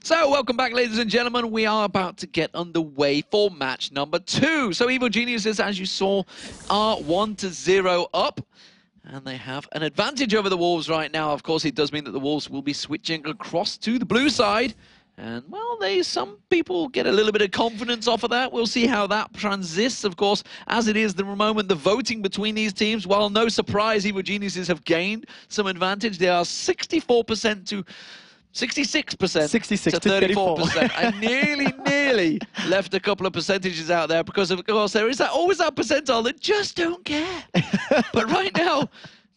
So, welcome back, ladies and gentlemen. We are about to get underway for match number 2. So, Evil Geniuses, as you saw, are 1-0 up. And they have an advantage over the Wolves right now. Of course, it does mean that the Wolves will be switching across to the blue side. And, well, some people get a little bit of confidence off of that. We'll see how that transists, of course, as it is the moment, the voting between these teams. While no surprise, Evil Geniuses have gained some advantage. They are 64% to 66% 66 to 34%. And and nearly left a couple of percentages out there because, of course, there is always that percentile that just don't care. But right now,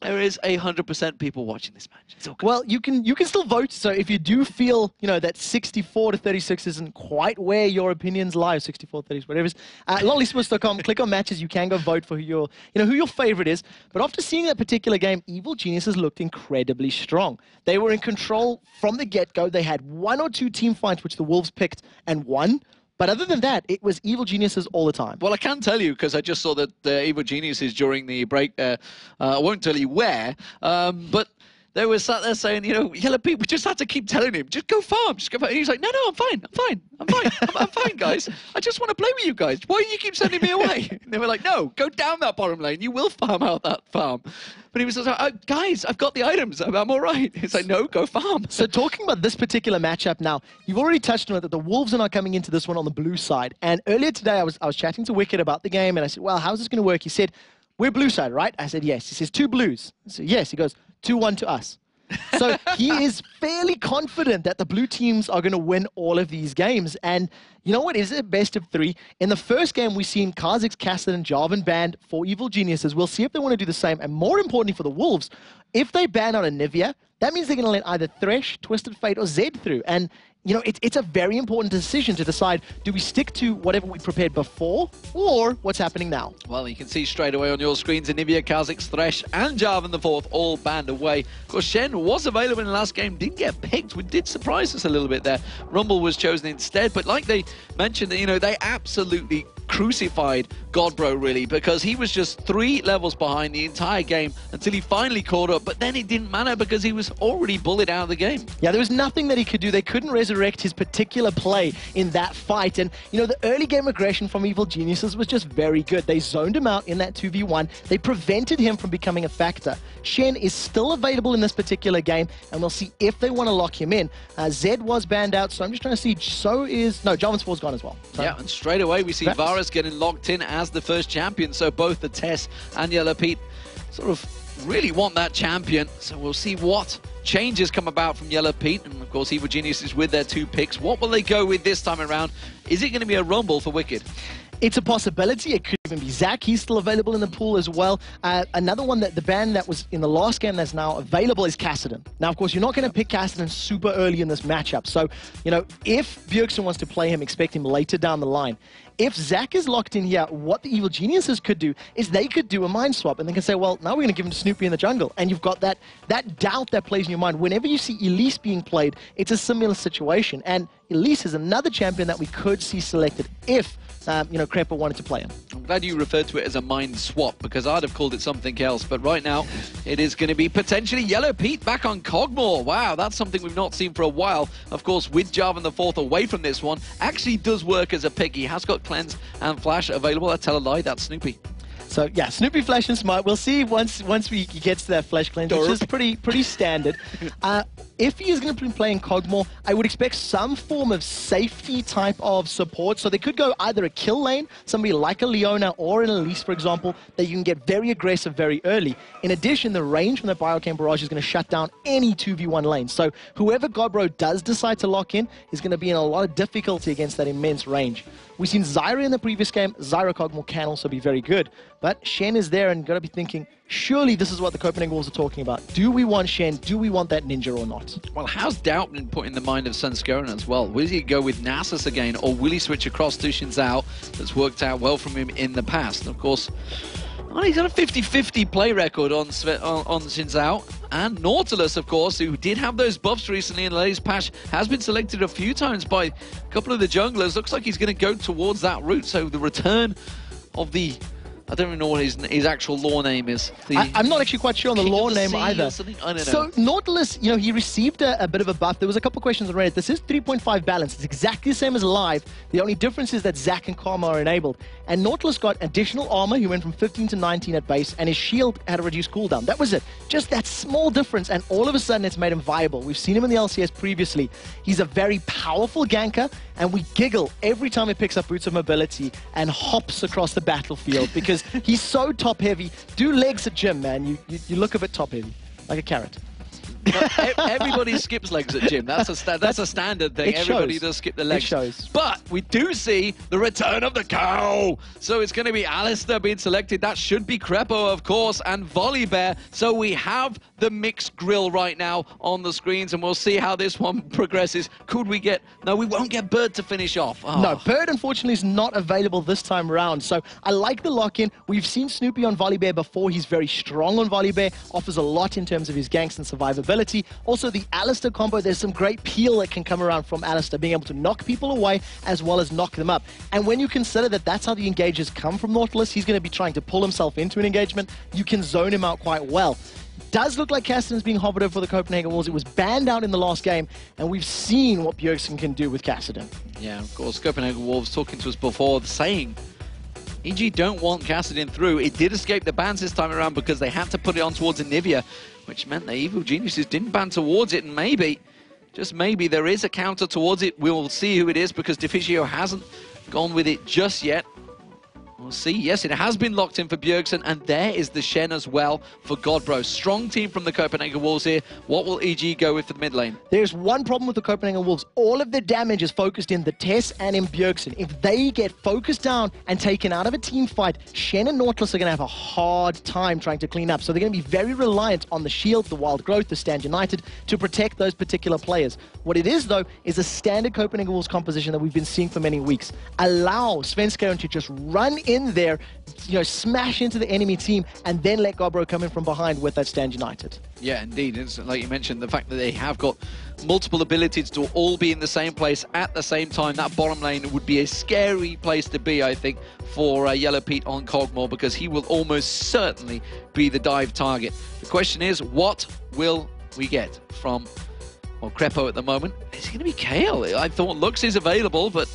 there is 100% people watching this match. It's all good. Well, you can still vote. So if you do feel, that 64 to 36 isn't quite where your opinions lie, 64, 30, whatever it is, LollySports.com, click on matches. You can go vote for who your favorite is. But after seeing that particular game, Evil Geniuses looked incredibly strong. They were in control from the get-go. They had 1 or 2 team fights, which the Wolves picked and won. But other than that, it was Evil Geniuses all the time. Well, I can tell you, because I just saw that Evil Geniuses during the break, I won't tell you where, but they were sat there saying, Yellow Pete, we just had to keep telling him, just go farm, just go farm. And he's like, no, I'm fine, I'm fine, guys. I just want to play with you guys. Why do you keep sending me away? And they were like, no, go down that bottom lane. You will farm out that farm. But he was like, guys, I've got the items. I'm all right. It's like, no, go farm. So talking about this particular matchup now, you've already touched on it, that the Wolves are not coming into this one on the blue side. And earlier today, I was chatting to Wicked about the game, and I said, well, how's this going to work? He said, we're blue side, right? I said, yes. He says, 2 blues. I said, yes. He goes, 2-1 to us. So he is fairly confident that the blue teams are going to win all of these games. And you know what? Is it best of 3? In the first game, we've seen Kha'Zix, Cassidy, and Jarvan banned for Evil Geniuses. We'll see if they want to do the same. And more importantly for the Wolves, if they ban out Anivia, that means they're going to let either Thresh, Twisted Fate, or Zed through. And it's a very important decision to decide, do we stick to whatever we prepared before, or what's happening now? Well, you can see straight away on your screens, Anivia, Kha'Zix, Thresh, and Jarvan the Fourth all banned away. Of course, Shen was available in the last game, didn't get picked, which did surprise us a little bit there. Rumble was chosen instead, but like they mentioned, they absolutely crucified Godbro, really, because he was just 3 levels behind the entire game until he finally caught up, but then it didn't matter because he was already bullied out of the game. Yeah, there was nothing that he could do. They couldn't resurrect his particular play in that fight, and the early game aggression from Evil Geniuses was just very good. They zoned him out in that 2v1. They prevented him from becoming a factor. Shen is still available in this particular game, and we'll see if they want to lock him in. Zed was banned out, so I'm just trying to see. Jarvan Spor's gone as well. So, yeah, and straight away we see Varus getting locked in as the first champion, so both the Tess and Yellow Pete sort of really want that champion, so we'll see what changes come about from Yellow Pete, and of course Evil Geniuses with their 2 picks. What will they go with this time around? Is it going to be a Rumble for Wicked? It's a possibility. It could even be Zach. He's still available in the pool as well. Another one, that the ban that was in the last game that's now available is Cassidy. Now, of course, you're not going to pick Cassidy super early in this matchup. So, if Bjergsen wants to play him, expect him later down the line. If Zach is locked in here, what the Evil Geniuses could do is they could do a mind swap, and they can say, well, now we're going to give him to Snoopy in the jungle. And you've got that doubt that plays in your mind. Whenever you see Elise being played, it's a similar situation. And Elise is another champion that we could see selected if Crepper wanted to play him. I'm glad you referred to it as a mind swap, because I'd have called it something else. But right now, it is going to be potentially Yellow Pete back on Cogmore. Wow, that's something we've not seen for a while. Of course, with Jarvan the Fourth away from this one, actually does work as a pick. He has got Cleanse and Flash available. I tell a lie, that's Snoopy. So yeah, Snoopy, Flash, and Smite. We'll see once he gets to that Flash cleanse, which is pretty standard. If he is going to be playing Cogmore, I would expect some form of safety type of support. So they could go either a kill lane, somebody like a Leona or an Elise, for example, that you can get very aggressive very early. In addition, the range from the Biochem Barrage is going to shut down any 2v1 lane. So whoever Godbro does decide to lock in is going to be in a lot of difficulty against that immense range. We've seen Zyra in the previous game. Zyra Cogmore can also be very good. But Shen is there and got to be thinking, surely this is what the Copenhagen Wolves are talking about. Do we want Shen? Do we want that ninja or not? Well, how's doubt been put in the mind of Sunskoran as well? Will he go with Nasus again, or will he switch across to Xin Zhao? That's worked out well from him in the past. And of course, he's got a 50-50 play record on Xin Zhao. And Nautilus, of course, who did have those buffs recently in the latest patch, has been selected a few times by a couple of the junglers. Looks like he's going to go towards that route. So the return of the I don't even know what his actual lore name is. I'm not actually quite sure on the King of lore the name Sea either. or something? I don't know. So Nautilus, you know, he received a bit of a buff. There was a couple of questions on Reddit. This is 3.5 balance. It's exactly the same as live. The only difference is that Zac and Karma are enabled. And Nautilus got additional armor. He went from 15 to 19 at base, and his shield had a reduced cooldown. That was it. Just that small difference, and all of a sudden it's made him viable. We've seen him in the LCS previously. He's a very powerful ganker, and we giggle every time he picks up Boots of Mobility and hops across the battlefield because he's so top heavy. Do legs at gym, man. You look a bit top heavy, like a carrot. Everybody skips legs at gym. That's a standard thing. Everybody does skip the legs. It shows. But we do see the return of the cow. So it's going to be Alistair being selected. That should be Crepo, of course, and Volibear. So we have the mixed grill right now on the screens, and we'll see how this one progresses. Could we get... No, we won't get Bird to finish off. Oh. No, Bird, unfortunately, is not available this time around. So I like the lock-in. We've seen Snoopy on Volibear before. He's very strong on Volibear, offers a lot in terms of his ganks and survivability. Also, the Alistair combo, there's some great peel that can come around from Alistair, being able to knock people away as well as knock them up. And when you consider that that's how the engages come from Nautilus, he's going to be trying to pull himself into an engagement. You can zone him out quite well. Does look like Cassidy's being hovered over for the Copenhagen Wolves. It was banned out in the last game, and we've seen what Bjergsen can do with Cassidy. Yeah, of course, Copenhagen Wolves talking to us before, saying EG don't want Cassidy through. It did escape the bans this time around because they had to put it on towards Anivia, which meant the Evil Geniuses didn't ban towards it, and maybe, just maybe, there is a counter towards it. We'll see who it is because Defigio hasn't gone with it just yet. We'll see. Yes, it has been locked in for Bjergsen, and there is the Shen as well for Godbro. Strong team from the Copenhagen Wolves here. What will EG go with for the mid lane? There's one problem with the Copenhagen Wolves. All of the damage is focused in the Tess and in Bjergsen. If they get focused down and taken out of a team fight, Shen and Nautilus are going to have a hard time trying to clean up. So they're going to be very reliant on the shield, the Wild Growth, the Stand United to protect those particular players. What it is, though, is a standard Copenhagen Wolves composition that we've been seeing for many weeks. Allow Svenskeren to just run in there, you know, smash into the enemy team, and then let Godbro come in from behind with that Stand United. Yeah, indeed. It's, like you mentioned, the fact that they have got multiple abilities to all be in the same place at the same time, that bottom lane would be a scary place to be, I think, for Yellow Pete on Cogmore, because he will almost certainly be the dive target. The question is, what will we get from, well, Crepo at the moment? Is it going to be Kale? I thought Lux is available, but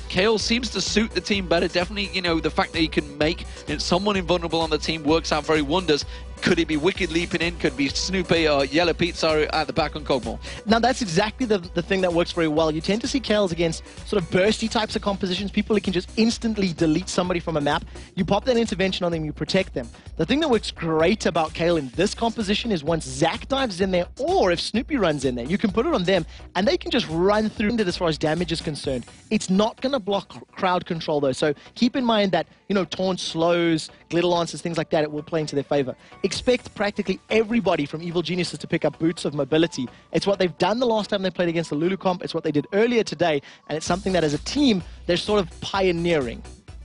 Kale seems to suit the team better. Definitely, you know, the fact that he can make someone invulnerable on the team works out very wonders. Could it be Wicked leaping in? Could it be Snoopy or Yellow Pete, sorry, at the back on Cogmore? Now, that's exactly the thing that works very well. You tend to see Kales against sort of bursty types of compositions, people who can just instantly delete somebody from a map. You pop that intervention on them, you protect them. The thing that works great about Kale in this composition is once Zac dives in there, or if Snoopy runs in there, you can put it on them, and they can just run through it as far as damage is concerned. It's not going to block crowd control, though, so keep in mind that, you know, taunts, slows, glitter lances, things like that, it will play into their favor. Expect practically everybody from Evil Geniuses to pick up Boots of Mobility. It's what they've done the last time they played against the Lulu comp. It's what they did earlier today, and it's something that as a team, they're sort of pioneering.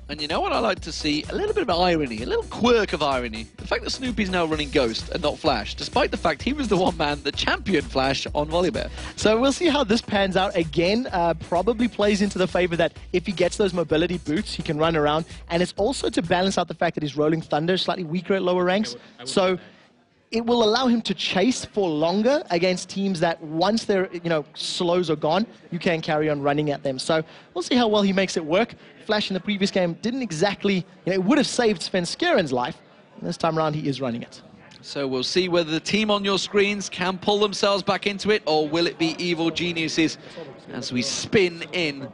And you know what I like to see? A little bit of irony, a little quirk of irony. The fact that Snoopy's now running Ghost and not Flash, despite the fact he was the one man that championed Flash on Volibear. So we'll see how this pans out. Again, probably plays into the favor that if he gets those mobility boots, he can run around. And it's also to balance out the fact that he's Rolling Thunder, slightly weaker at lower ranks. So it will allow him to chase for longer against teams that once their, you know, slows are gone, you can carry on running at them. So we'll see how well he makes it work. Flash in the previous game didn't exactly, you know, it would have saved Svenskeren's life. And this time around, he is running it. So we'll see whether the team on your screens can pull themselves back into it, or will it be Evil Geniuses as we spin in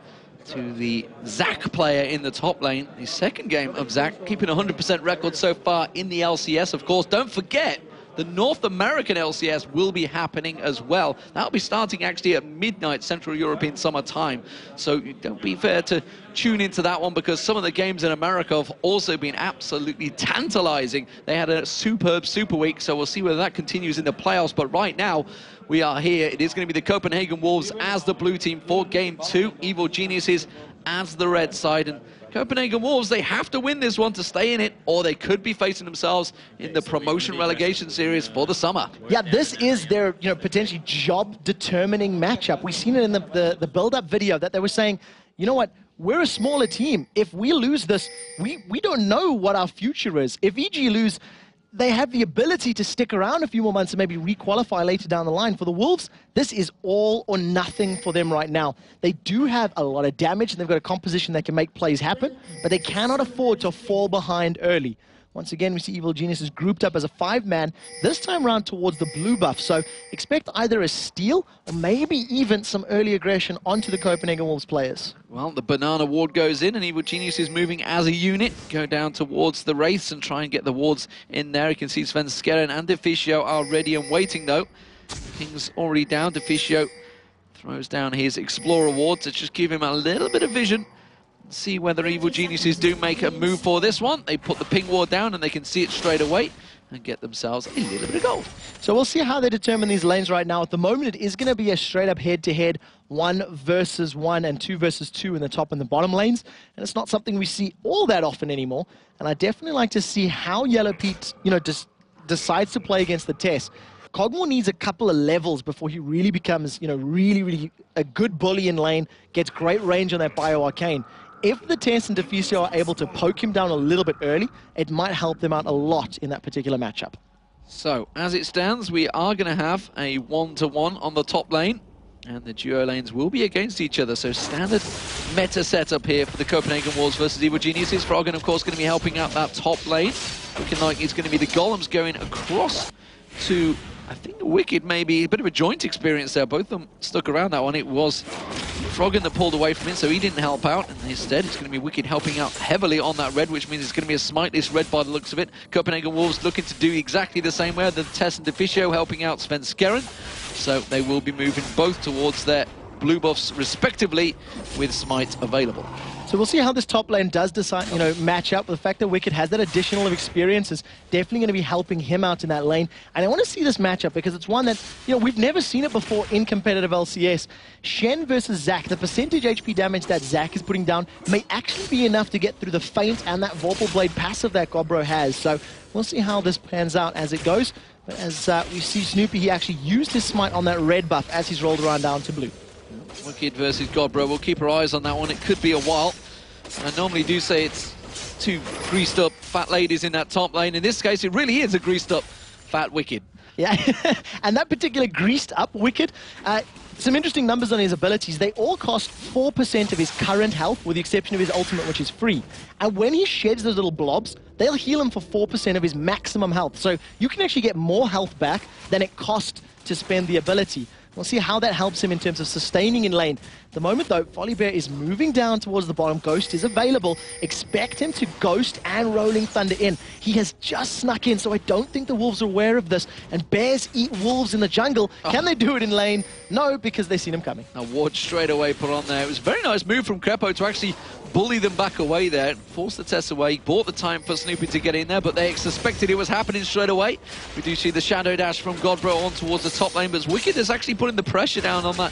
to the Zac player in the top lane. The second game of Zac, keeping 100% record so far in the LCS, of course. Don't forget, the North American LCS will be happening as well. That'll be starting actually at midnight Central European Summer Time. So don't be fair to tune into that one, because some of the games in America have also been absolutely tantalizing. They had a superb Super Week, so we'll see whether that continues in the playoffs. But right now, we are here. It is going to be the Copenhagen Wolves as the blue team for Game 2. Evil Geniuses as the red side. And Copenhagen Wolves, they have to win this one to stay in it, or they could be facing themselves in the promotion relegation series for the summer. Yeah, this is their potentially job-determining matchup. We've seen it in the build-up video that they were saying, you know what, we're a smaller team. If we lose this, we don't know what our future is. If EG lose, they have the ability to stick around a few more months and maybe re-qualify later down the line. For the Wolves, this is all or nothing for them right now. They do have a lot of damage, and they've got a composition that can make plays happen, but they cannot afford to fall behind early. Once again, we see Evil Geniuses grouped up as a 5-man, this time around towards the blue buff. So expect either a steal or maybe even some early aggression onto the Copenhagen Wolves players. Well, the banana ward goes in, and Evil Genius is moving as a unit. Go down towards the race and try and get the wards in there. You can see Sven Skeren and Deficio are ready and waiting, though. King's already down. Deficio throws down his Explorer ward to just give him a little bit of vision. See whether Evil Geniuses do make a move for this one. They put the ping ward down and they can see it straight away and get themselves a little bit of gold. So we'll see how they determine these lanes right now. At the moment, it is going to be a straight-up head-to-head 1 versus 1 and 2 versus 2 in the top and the bottom lanes. And it's not something we see all that often anymore. And I definitely like to see how Yellow Pete, decides to play against the Tess. Cogmore needs a couple of levels before he really becomes, really a good bully in lane, gets great range on that Bio Arcane. If the Tess and Deficio are able to poke him down a little bit early, it might help them out a lot in that particular matchup. So, as it stands, we are going to have a 1-to-1 on the top lane, and the duo lanes will be against each other. So, standard meta setup here for the Copenhagen Wolves versus Evil Geniuses. Froggen, of course, going to be helping out that top lane. Looking like it's going to be the Golems going across to, I think, Wicked, maybe a bit of a joint experience there. Both of them stuck around that one. It was Froggen that pulled away from it, so he didn't help out. And instead, it's going to be Wicked helping out heavily on that red, which means it's going to be a smiteless red by the looks of it. Copenhagen Wolves looking to do exactly the same way. The Tess and Deficio helping out Sven Skeren. So they will be moving both towards their blue buffs, respectively, with Smite available. So we'll see how this top lane does decide, match up. The fact that Wicked has that additional experience is definitely going to be helping him out in that lane. And I want to see this matchup because it's one that, we've never seen it before in competitive LCS. Shen versus Zac. The percentage HP damage that Zac is putting down may actually be enough to get through the feint and that Vorpal Blade passive that Gobro has. So we'll see how this pans out as it goes. But as we see Snoopy, he actually used his smite on that red buff as he's rolled around down to blue. Wicked versus Godbro. We'll keep our eyes on that one. It could be a while. I normally do say it's two greased up fat ladies in that top lane. In this case, it really is a greased up fat Wicked. Yeah, and that particular greased up Wicked, some interesting numbers on his abilities. They all cost 4% of his current health, with the exception of his ultimate, which is free. And when he sheds those little blobs, they'll heal him for 4% of his maximum health. So you can actually get more health back than it cost to spend the ability. We'll see how that helps him in terms of sustaining in lane. At the moment, though, Volibear is moving down towards the bottom. Ghost is available. Expect him to Ghost and Rolling Thunder in. He has just snuck in, so I don't think the Wolves are aware of this. And bears eat wolves in the jungle. Can they do it in lane? No, because they've seen him coming. A ward straight away put on there. It was a very nice move from Crepo to actually bully them back away there, force the Tess away, bought the time for Snoopy to get in there, but they suspected it was happening straight away. We do see the Shadow Dash from Godbro on towards the top lane, but Wicked is actually putting the pressure down on that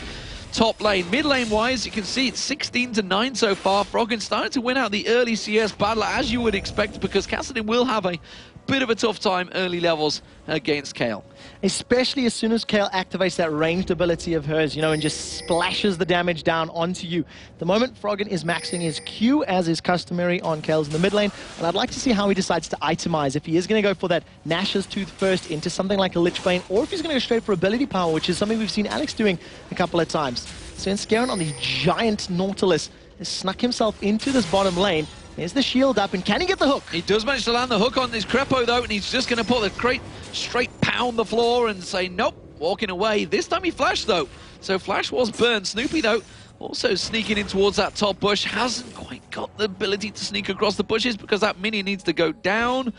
top lane. Mid lane wise, you can see it's 16-9 so far. Froggen starting to win out the early CS battle, as you would expect, because Kassadin will have a bit of a tough time early levels against Kayle. Especially as soon as Kayle activates that ranged ability of hers, and just splashes the damage down onto you. At the moment, Froggen is maxing his Q as is customary on Kayle's in the mid lane, and I'd like to see how he decides to itemize. If he is going to go for that Nash's Tooth first into something like a Lich Bane, or if he's going to go straight for ability power, which is something we've seen Alex doing a couple of times. Sven Skeren on the giant Nautilus has snuck himself into this bottom lane. There's the shield up, and can he get the hook? He does manage to land the hook on this Crepo, though, and he's just going to put the crate straight pound the floor and say, nope, walking away. This time he flashed, though. So Flash was burned. Snoopy, though, also sneaking in towards that top bush. Hasn't quite got the ability to sneak across the bushes because that minion needs to go down.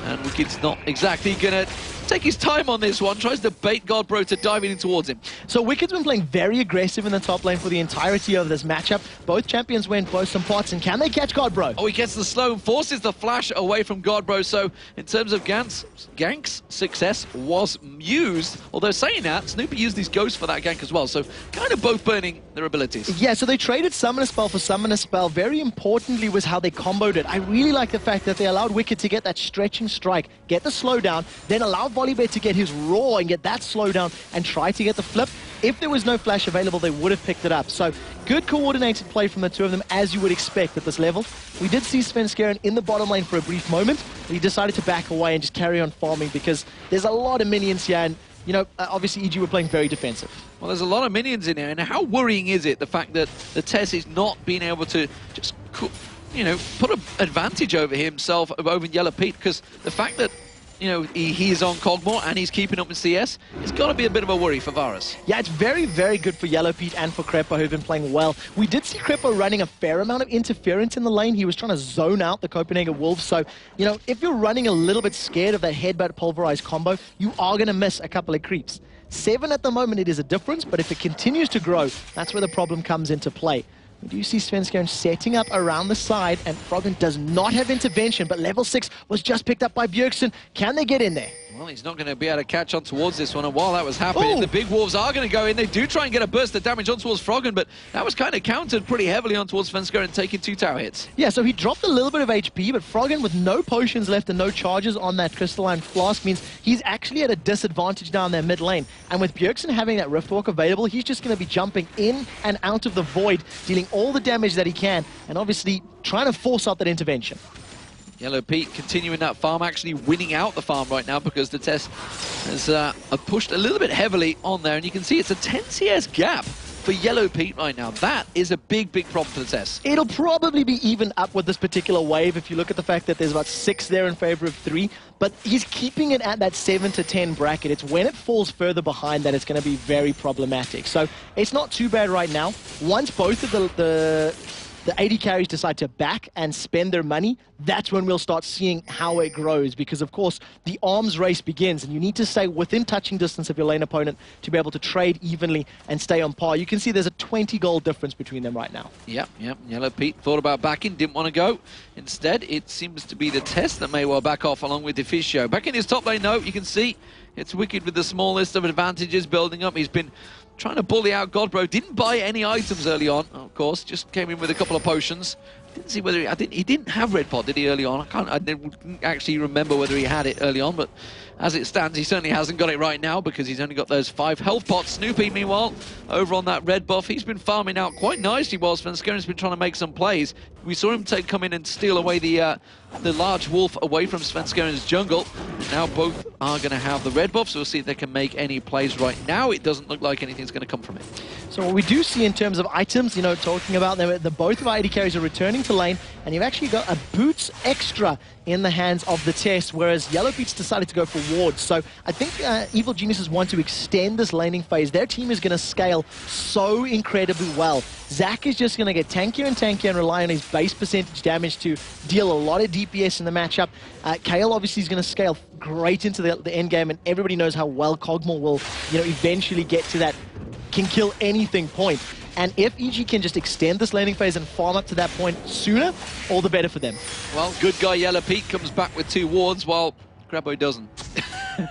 And Wicked's not exactly going to take his time on this one. Tries to bait Godbro to diving in towards him. So Wicked's been playing very aggressive in the top lane for the entirety of this matchup. Both champions went both some pots, and can they catch Godbro? Oh, he gets the slow and forces the flash away from Godbro. So in terms of Gank's success was used. Although saying that, Snoopy used his ghost for that gank as well. So kind of both burning their abilities. Yeah, so they traded Summoner Spell for Summoner Spell. Very importantly was how they comboed it. I really like the fact that they allowed Wicked to get that stretching strike, get the slowdown, then allow Volibear to get his roar and get that slowdown and try to get the flip. If there was no flash available, they would have picked it up. So good coordinated play from the two of them, as you would expect at this level. We did see Svenskeren in the bottom lane for a brief moment, but he decided to back away and just carry on farming because there's a lot of minions here, and you know, obviously EG were playing very defensive. Well, there's a lot of minions in here, and how worrying is it, the fact that the Tess is not being able to just, you know, put an advantage over himself, over Yellow Pete, because the fact that, you know, he is on Cogmore and he's keeping up in CS, it's got to be a bit of a worry for Varus. Yeah, it's very, very good for Yellow Pete and for Crepo, who've been playing well. We did see Crepo running a fair amount of interference in the lane. He was trying to zone out the Copenhagen Wolves. So, you know, if you're running a little bit scared of that headbutt pulverized combo, you are going to miss a couple of creeps. 7 at the moment, it is a difference, but if it continues to grow, that's where the problem comes into play. We do see Svenskeren setting up around the side, and Froggen does not have intervention, but level 6 was just picked up by Bjergsen. Can they get in there? Well, he's not going to be able to catch on towards this one, and while that was happening, the big wolves are going to go in. They do try and get a burst of damage on towards Froggen, but that was kind of countered pretty heavily on towards Svenskeren, taking 2 tower hits. Yeah, so he dropped a little bit of HP, but Froggen with no potions left and no charges on that crystalline flask means he's actually at a disadvantage down there mid lane. And with Bjergsen having that Riftwalk available, he's just going to be jumping in and out of the void, dealing all the damage that he can, and obviously trying to force out that intervention. Yellow Pete continuing that farm, actually winning out the farm right now because the Tess has pushed a little bit heavily on there, and you can see it's a 10 CS gap for Yellow Pete right now. That is a big, big problem for the Tess. It'll probably be even up with this particular wave if you look at the fact that there's about 6 there in favor of 3, but he's keeping it at that 7 to 10 bracket. It's when it falls further behind that it's going to be very problematic. So it's not too bad right now. Once both of the AD carries decide to back and spend their money, that's when we'll start seeing how it grows, because of course the arms race begins and you need to stay within touching distance of your lane opponent to be able to trade evenly and stay on par. You can see there's a 20 gold difference between them right now. Yep. Yellow Pete thought about backing, didn't want to go. Instead, it seems to be the Tess that may well back off along with Deficio. Back in his top lane though, you can see it's Wicked with the smallest of advantages building up. He's been trying to bully out Godbro. Didn't buy any items early on, of course. Just came in with a couple of potions. Didn't see whether he didn't have red pot, did he, early on? I didn't actually remember whether he had it early on, but as it stands, he certainly hasn't got it right now because he's only got those 5 health pots. Snoopy, meanwhile, over on that red buff, he's been farming out quite nicely while Svenskeren's been trying to make some plays. We saw him come in and steal away the large wolf away from Svenskeren's jungle. Now both are going to have the red buffs. We'll see if they can make any plays right now. It doesn't look like anything's going to come from it. So what we do see in terms of items, you know, talking about them, both of our AD carries are returning to lane, and you've actually got a boots extra in the hands of the Test, whereas Yellow Pete's decided to go for wards. So I think Evil Geniuses want to extend this laning phase. Their team is going to scale so incredibly well. Zac is just going to get tankier and tankier and rely on his base percentage damage to deal a lot of DPS in the matchup. Kayle obviously is going to scale great into the end game, and everybody knows how well Cogmore will, you know, eventually get to that can kill anything point. And if EG can just extend this laning phase and farm up to that point sooner, all the better for them. Well, good guy Yellow Pete comes back with 2 wards while Grabo doesn't.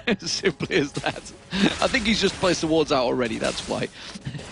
As simply as that. I think he's just placed the wards out already, that's why.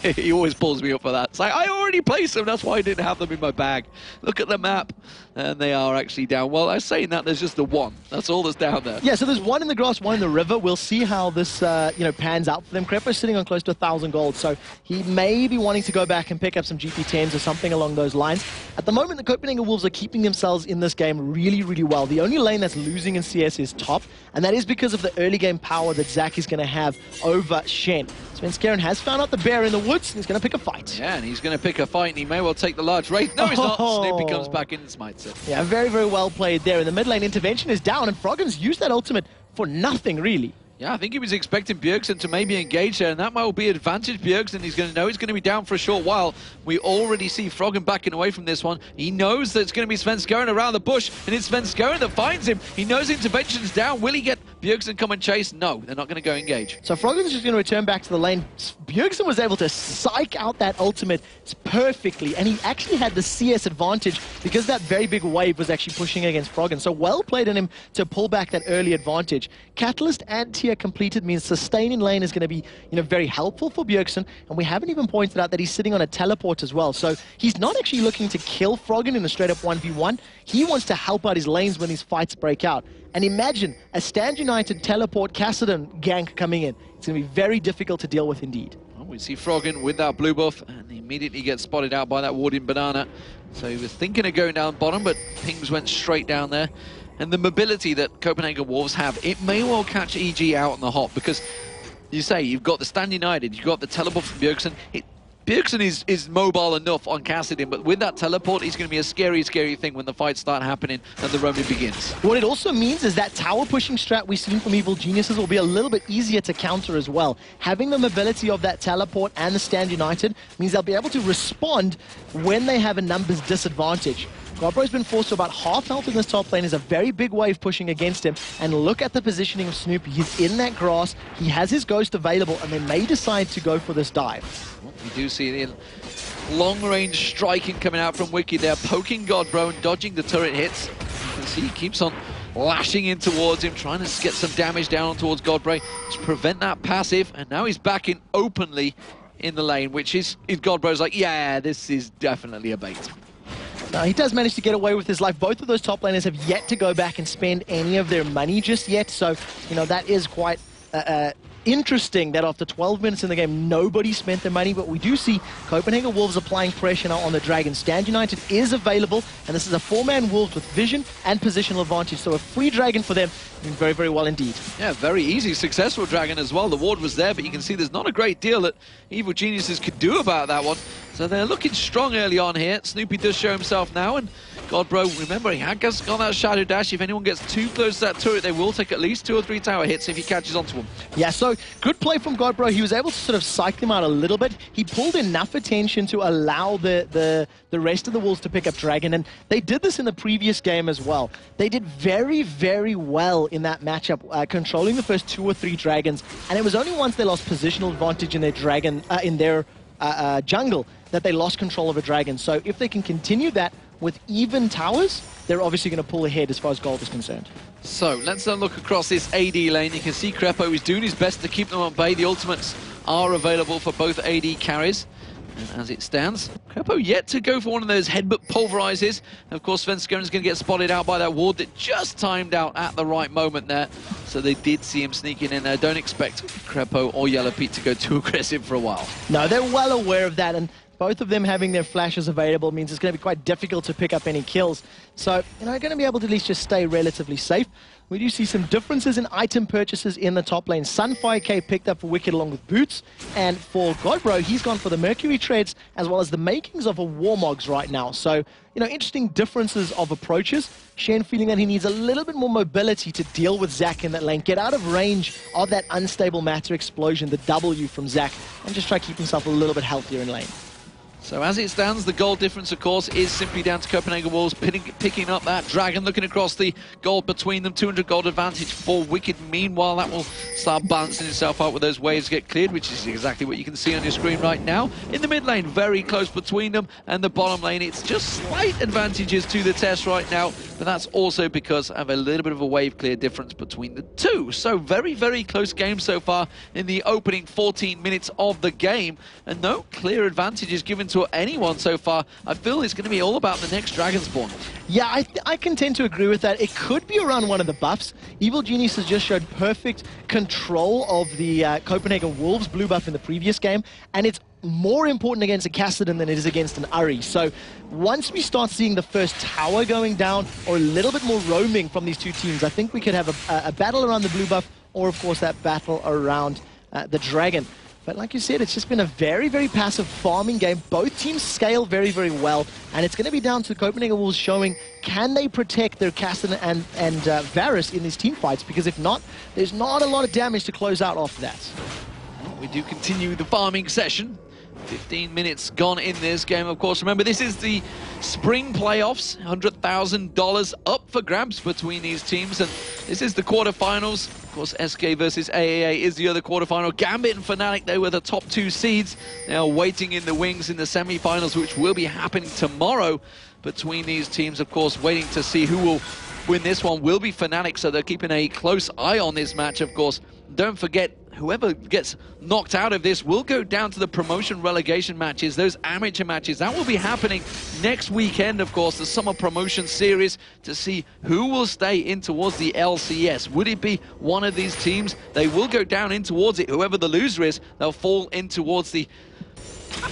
He always pulls me up for that. It's like, I already placed them, that's why I didn't have them in my bag. Look at the map. And they are actually down. Well, I was saying that there's just the 1. That's all that's down there. Yeah, so there's 1 in the grass, 1 in the river. We'll see how this you know, pans out for them. Crepo's sitting on close to 1,000 gold, so he may be wanting to go back and pick up some GP10s or something along those lines. At the moment, the Copenhagen Wolves are keeping themselves in this game really, really well. The only lane that's losing in CS is top, and that is because of the early game power that Zac is going to have over Shen. Svenskeren has found out the bear in the woods, and he's going to pick a fight. Yeah, and he's going to pick a fight, and he may well take the large wraith. No, he's not. Snoopy comes back in and smites it. Yeah, very, very well played there. And the mid lane intervention is down, and Froggen's used that ultimate for nothing, really. Yeah, I think he was expecting Bjergsen to maybe engage there, and that might be advantage Bjergsen. He's going to know he's going to be down for a short while. We already see Froggen backing away from this one. He knows that it's going to be Svenskeren around the bush, and it's Svenskeren that finds him. He knows intervention's down. Will he get Bjergsen come and chase? No, they're not going to go engage. So Froggen's just going to return back to the lane. Bjergsen was able to psych out that ultimate perfectly, and he actually had the CS advantage because that very big wave was actually pushing against Froggen. So well played on him to pull back that early advantage. Catalyst and tier completed means sustain in lane is going to be, very helpful for Bjergsen, and we haven't even pointed out that he's sitting on a teleport as well. So he's not actually looking to kill Froggen in a straight-up 1v1. He wants to help out his lanes when these fights break out. And imagine a Stand United teleport Kassadin gank coming in. It's going to be very difficult to deal with indeed. Well, we see Froggen with that blue buff, and he immediately gets spotted out by that warding banana. So he was thinking of going down bottom, but pings went straight down there. And the mobility that Copenhagen Wolves have, it may well catch EG out on the hop, because you say you've got the Stand United, you've got the teleport from Bjergsen. Bjergsen is mobile enough on Kassadin, but with that teleport, he's going to be a scary, scary thing when the fights start happening and the roaming begins. What it also means is that tower pushing strat we've seen from Evil Geniuses will be a little bit easier to counter as well. Having the mobility of that teleport and the Stand United means they'll be able to respond when they have a numbers disadvantage. Godbro's been forced to about half health in this top lane. There's a very big wave pushing against him. And look at the positioning of Snoopy. He's in that grass. He has his ghost available, and they may decide to go for this dive. Well, we do see the long-range striking coming out from Wiki there, poking Godbro and dodging the turret hits. You can see he keeps on lashing in towards him, trying to get some damage down towards Godbro to prevent that passive. And now he's back in openly in the lane, which is Godbro's like, yeah, this is definitely a bait. Now, he does manage to get away with his life. Both of those top laners have yet to go back and spend any of their money just yet. So, that is quite interesting that after 12 minutes in the game, nobody spent their money. But we do see Copenhagen Wolves applying pressure now on the Dragon. Stand United is available, and this is a 4-man Wolves with vision and positional advantage. So a free Dragon for them, doing very, very well indeed. Yeah, very easy, successful Dragon as well. The ward was there, but you can see there's not a great deal that Evil Geniuses could do about that one. So they're looking strong early on here. Snoopy does show himself now, and Godbro, remember, he had got that Shadow Dash. If anyone gets too close to that turret, they will take at least 2 or 3 tower hits if he catches onto him. Yeah, so good play from Godbro. He was able to sort of psych them out a little bit. He pulled enough attention to allow the rest of the Wolves to pick up Dragon, and they did this in the previous game as well. They did very, very well in that matchup, controlling the first 2 or 3 Dragons, and it was only once they lost positional advantage in their Dragon, in their jungle, that they lost control of a Dragon. So if they can continue that with even towers, they're obviously going to pull ahead as far as gold is concerned. So let's look across this AD lane. You can see Crepo is doing his best to keep them at bay. The ultimates are available for both AD carries. And as it stands, Crepo yet to go for one of those headbutt pulverizes. Of course, Svenskeren is going to get spotted out by that ward that just timed out at the right moment there. So they did see him sneaking in there. Don't expect Crepo or Yellow Pete to go too aggressive for a while. No, they're well aware of that, and both of them having their flashes available means it's going to be quite difficult to pick up any kills. So, going to be able to at least just stay relatively safe. We do see some differences in item purchases in the top lane. Sunfire K picked up for Wicked along with Boots, and for Godbro, he's gone for the Mercury Treads as well as the makings of a Warmogs right now. So, interesting differences of approaches. Shen feeling that he needs a little bit more mobility to deal with Zac in that lane, get out of range of that unstable matter explosion, the W from Zac, and just try to keep himself a little bit healthier in lane. So as it stands, the gold difference, of course, is simply down to Copenhagen Wolves picking up that Dragon, looking across the gold between them. 200 gold advantage for Wicked. Meanwhile, that will start balancing itself out with those waves get cleared, which is exactly what you can see on your screen right now. In the mid lane, very close between them, and the bottom lane, it's just slight advantages to the test right now, but that's also because of a little bit of a wave clear difference between the two. So very, very close game so far in the opening 14 minutes of the game, and no clear advantages given to anyone so far. I feel it's going to be all about the next Dragon spawn. Yeah, I can tend to agree with that. It could be around one of the buffs. Evil Genius has just showed perfect control of the Copenhagen Wolves blue buff in the previous game, and it's more important against a Kassadin than it is against an Uri. So once we start seeing the first tower going down or a little bit more roaming from these two teams, I think we could have a battle around the blue buff, or of course that battle around the Dragon. But like you said, it's just been a very, very passive farming game. Both teams scale very, very well. And it's going to be down to the Copenhagen Wolves showing, can they protect their Kassadin and Varus in these team fights? Because if not, there's not a lot of damage to close out after that. Well, we do continue the farming session. 15 minutes gone in this game, of course. Remember, this is the spring playoffs. $100,000 up for grabs between these teams. And this is the quarterfinals. Of course, SK versus AAA is the other quarterfinal. Gambit and Fnatic, they were the top 2 seeds. They are waiting in the wings in the semi-finals, which will be happening tomorrow between these teams. Of course, waiting to see who will win this one will be Fnatic, so they're keeping a close eye on this match, of course. Don't forget, whoever gets knocked out of this will go down to the promotion relegation matches, those amateur matches. That will be happening next weekend, of course, the summer promotion series, to see who will stay in towards the LCS. Would it be one of these teams? They will go down in towards it. Whoever the loser is, they'll fall in towards the,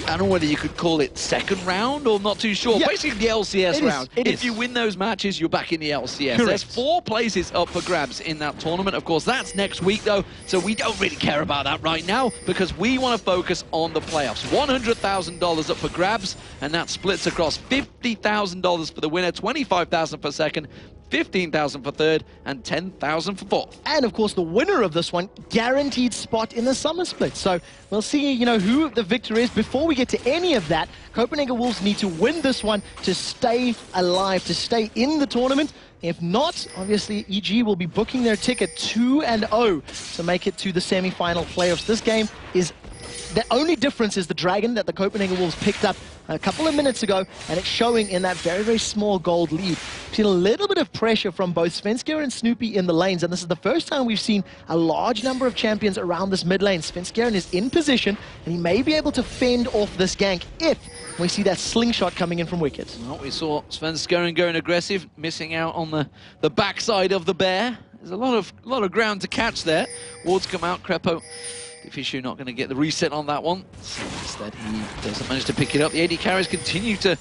I don't know whether you could call it second round or not too sure. Yeah, basically the LCS round. If you win those matches, you're back in the LCS. Correct. There's 4 places up for grabs in that tournament. Of course, that's next week, though, so we don't really care about that right now because we want to focus on the playoffs. $100,000 up for grabs, and that splits across $50,000 for the winner, $25,000 for second, $15,000 for third, and $10,000 for fourth. And of course, the winner of this one, guaranteed spot in the summer split. So we'll see, you know, who the victor is. Before we get to any of that, Copenhagen Wolves need to win this one to stay alive, to stay in the tournament. If not, obviously, EG will be booking their ticket 2-0 to make it to the semi-final playoffs. This game is, the only difference is the Dragon that the Copenhagen Wolves picked up a couple of minutes ago, and it's showing in that very, very small gold lead. We've seen a little bit of pressure from both Svenskeren and Snoopy in the lanes, and this is the first time we've seen a large number of champions around this mid lane. Svenskeren is in position, and he may be able to fend off this gank if we see that slingshot coming in from Wicked. Well, we saw Svenskeren going aggressive, missing out on the backside of the bear. There's a lot of ground to catch there. Wards come out, Crepo. Fisher not going to get the reset on that one. So instead, he doesn't manage to pick it up. The AD carries continue to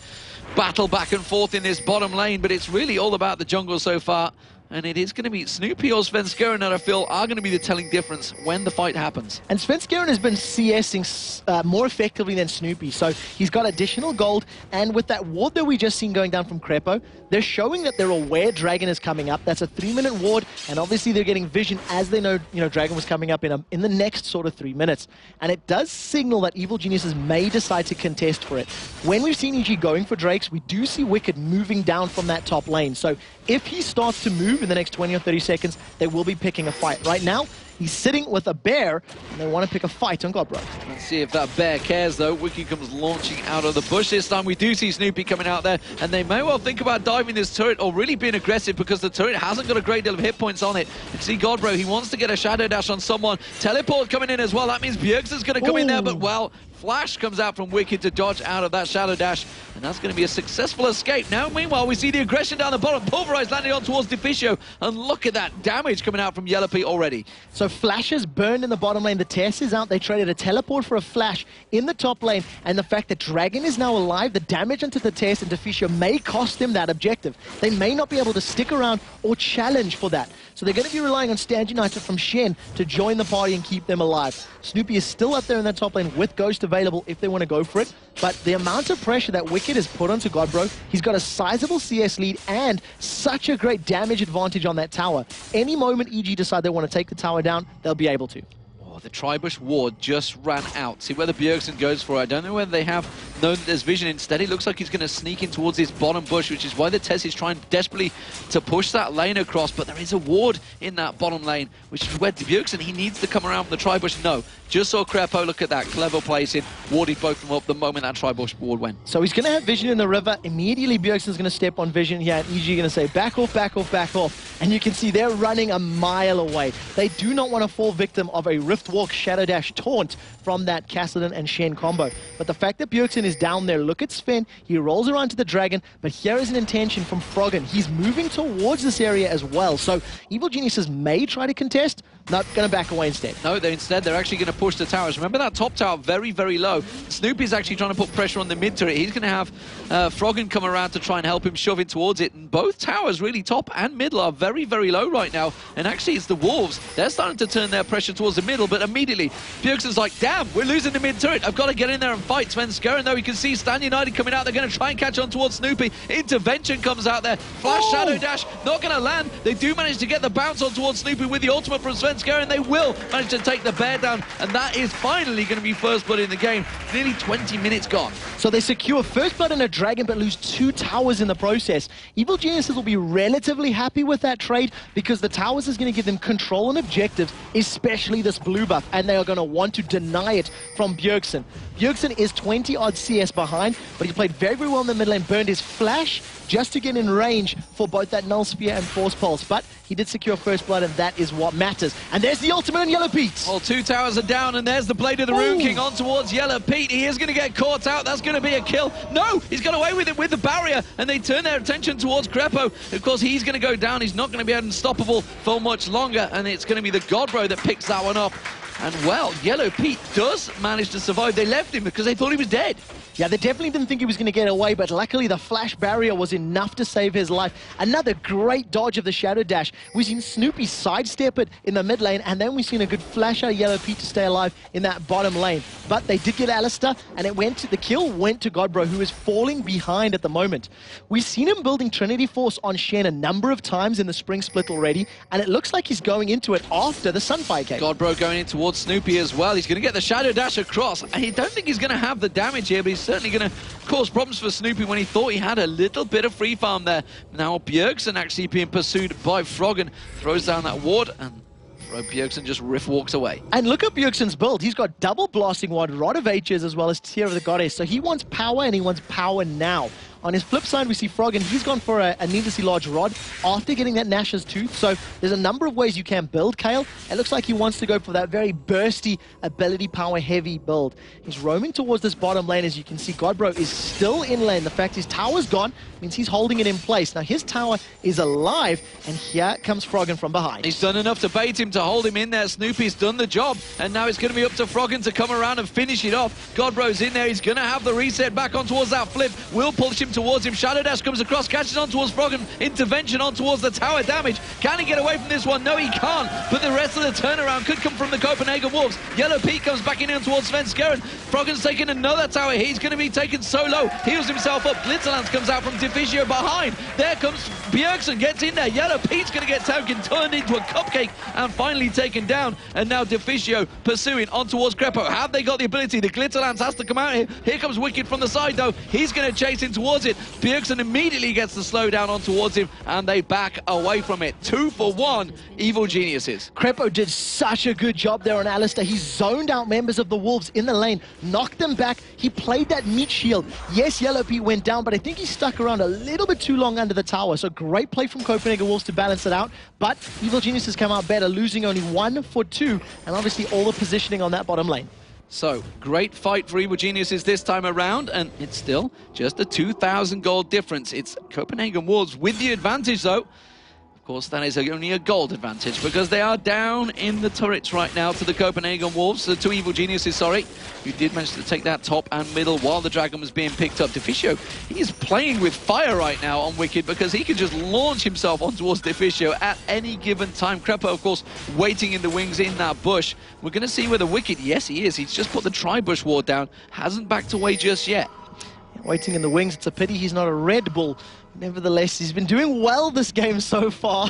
battle back and forth in this bottom lane, but it's really all about the jungle so far. And it is going to be Snoopy or Svenskeren that I feel are going to be the telling difference when the fight happens. And Svenskeren has been CSing more effectively than Snoopy, so he's got additional gold. And with that ward that we just seen going down from Crepo, they're showing that they're aware Dragon is coming up. That's a 3-minute ward, and obviously they're getting vision as they know, Dragon was coming up in the next sort of 3 minutes. And it does signal that Evil Geniuses may decide to contest for it. When we've seen EG going for Drakes, we do see Wicked moving down from that top lane. So if he starts to move in the next 20 or 30 seconds, they will be picking a fight. Right now, he's sitting with a bear, and they want to pick a fight on Godbro. Let's see if that bear cares, though. Wiki comes launching out of the bush this time. We do see Snoopy coming out there, and they may well think about diving this turret or really being aggressive because the turret hasn't got a great deal of hit points on it. You see Godbro, he wants to get a shadow dash on someone. Teleport coming in as well. That means Bjergsen's going to come in there, but well, Flash comes out from Wicked to dodge out of that shadow dash, and that's going to be a successful escape. Now, meanwhile, we see the aggression down the bottom. Pulverize landing on towards Deficio, and look at that damage coming out from Yellow Pete already. So Flash is burned in the bottom lane. The Tess is out. They traded a teleport for a Flash in the top lane, and the fact that Dragon is now alive, the damage onto the Tess and Deficio may cost them that objective. They may not be able to stick around or challenge for that. So they're going to be relying on Stand United from Shen to join the party and keep them alive. Snoopy is still up there in that top lane with Ghost available if they want to go for it. But the amount of pressure that Wicked has put onto Godbro, he's got a sizable CS lead and such a great damage advantage on that tower. Any moment EG decide they want to take the tower down, they'll be able to. The Tribush ward just ran out. See where the Bjergsen goes for it. I don't know whether they have known that there's vision. Instead, it looks like he's going to sneak in towards this bottom bush, which is why the Tess is trying desperately to push that lane across. But there is a ward in that bottom lane, which is where the Bjergsen, he needs to come around from the Tribush. No, just saw Crepo. Look at that. Clever placing. Warded both of them up the moment that Tribush ward went. So he's going to have vision in the river. Immediately, Bjergsen's going to step on vision here, and EG going to say, back off, back off, back off. And you can see they're running a mile away. They do not want to fall victim of a Rift Walk Shadow Dash taunt from that Kassadin and Shen combo. But the fact that Bjergsen is down there, look at Sven, he rolls around to the Dragon, but here is an intention from Froggen. He's moving towards this area as well. So Evil Geniuses may try to contest, not going to back away instead. No, they're actually going to push the towers. Remember that top tower, very, very low. Snoopy's actually trying to put pressure on the mid turret. He's going to have Froggen come around to try and help him shove in towards it. And both towers, really top and middle, are very, very low right now. And actually, it's the Wolves. They're starting to turn their pressure towards the middle, but immediately, Bjergsen's like, damn, we're losing the mid turret. I've got to get in there and fight. Svenskeren, though, you can see Stand United coming out. They're going to try and catch on towards Snoopy. Intervention comes out there. Flash Shadow Dash, not going to land. They do manage to get the bounce on towards Snoopy with the ultimate from Sven. Svenskeren, and they will manage to take the bear down, and that is finally going to be first blood in the game. Nearly 20 minutes gone. So they secure first blood and a dragon, but lose 2 towers in the process. Evil Geniuses will be relatively happy with that trade because the towers is going to give them control and objectives, especially this blue buff, and they are going to want to deny it from Bjergsen. Bjergsen is 20-odd CS behind, but he played very, very well in the mid lane, burned his flash just to get in range for both that Null Sphere and Force Pulse, but he did secure first blood, and that is what matters. And there's the ultimate on Yellow Pete. Well, 2 towers are down, and there's the Blade of the Rune King on towards Yellow Pete. He is going to get caught out. That's going to be a kill. No, he's got away with it with the barrier, and they turn their attention towards Crepo. Of course, he's going to go down. He's not going to be unstoppable for much longer, and it's going to be the Godbro that picks that one up. And, well, Yellow Pete does manage to survive. They left him because they thought he was dead. Yeah, they definitely didn't think he was going to get away, but luckily the flash barrier was enough to save his life. Another great dodge of the Shadow Dash. We've seen Snoopy sidestep it in the mid lane, and then we've seen a good flash out of Yellow Pete to stay alive in that bottom lane. But they did get Alistair, and the kill went to Godbro, who is falling behind at the moment. We've seen him building Trinity Force on Shen a number of times in the Spring Split already, and it looks like he's going into it after the Sunfire Cave. Godbro going in towards Snoopy as well. He's going to get the Shadow Dash across. I don't think he's going to have the damage here, but he's certainly going to cause problems for Snoopy when he thought he had a little bit of free farm there. Now Bjergsen actually being pursued by Froggen. Throws down that ward, and Bjergsen just riff walks away. And look at Bjergsen's build. He's got double blasting ward, Rod of Ages, as well as Tear of the Goddess. So he wants power, and he wants power now. On his flip side, we see Froggen. He's gone for a needlessly large rod after getting that Nash's Tooth. So there's a number of ways you can build Kale. It looks like he wants to go for that very bursty, ability power heavy build. He's roaming towards this bottom lane. As you can see, Godbro is still in lane. The fact his tower's gone means he's holding it in place. Now his tower is alive, and here comes Froggen from behind. He's done enough to bait him, to hold him in there. Snoopy's done the job, and now it's going to be up to Froggen to come around and finish it off. Godbro's in there. He's going to have the reset back on towards that flip. Will push him towards him. Shadow Dash comes across, catches on towards Froggen. Intervention on towards the tower damage. Can he get away from this one? No, he can't. But the rest of the turnaround could come from the Copenhagen Wolves. Yellow Pete comes back in towards Svenskeren. Froggen's taking another tower. He's going to be taken so low. Heals himself up. Glitterlance comes out from Difficcio behind. There comes Bjergsen, gets in there. Yellow Pete's going to get taken, turned into a cupcake, and finally taken down. And now Difficcio pursuing on towards Crepo. Have they got the ability? The Glitterlance has to come out here. Here comes Wicked from the side, though. He's going to chase in towards it. Bjergsen immediately gets the slowdown on towards him, and they back away from it. 2 for 1, Evil Geniuses. Crepo did such a good job there on Alistair. He zoned out members of the Wolves in the lane, knocked them back. He played that meat shield. Yes, Yellow Pete went down, but I think he stuck around a little bit too long under the tower. So great play from Copenhagen Wolves to balance it out. But Evil Geniuses come out better, losing only 1 for 2, and obviously all the positioning on that bottom lane. So, great fight for Evil Geniuses this time around, and it's still just a 2,000 gold difference. It's Copenhagen Wolves with the advantage, though. Of course, that is only a gold advantage because they are down in the turrets right now to the Copenhagen Wolves, the 2 Evil Geniuses, sorry, who did manage to take that top and middle while the dragon was being picked up. Difficcio, he is playing with fire right now on Wicked because he can just launch himself on towards Difficcio at any given time. Crepo, of course, waiting in the wings in that bush. We're going to see whether Wicked, yes, he is. He's just put the tri-bush ward down, hasn't backed away just yet. Waiting in the wings. It's a pity he's not a Red Bull. Nevertheless, he's been doing well this game so far.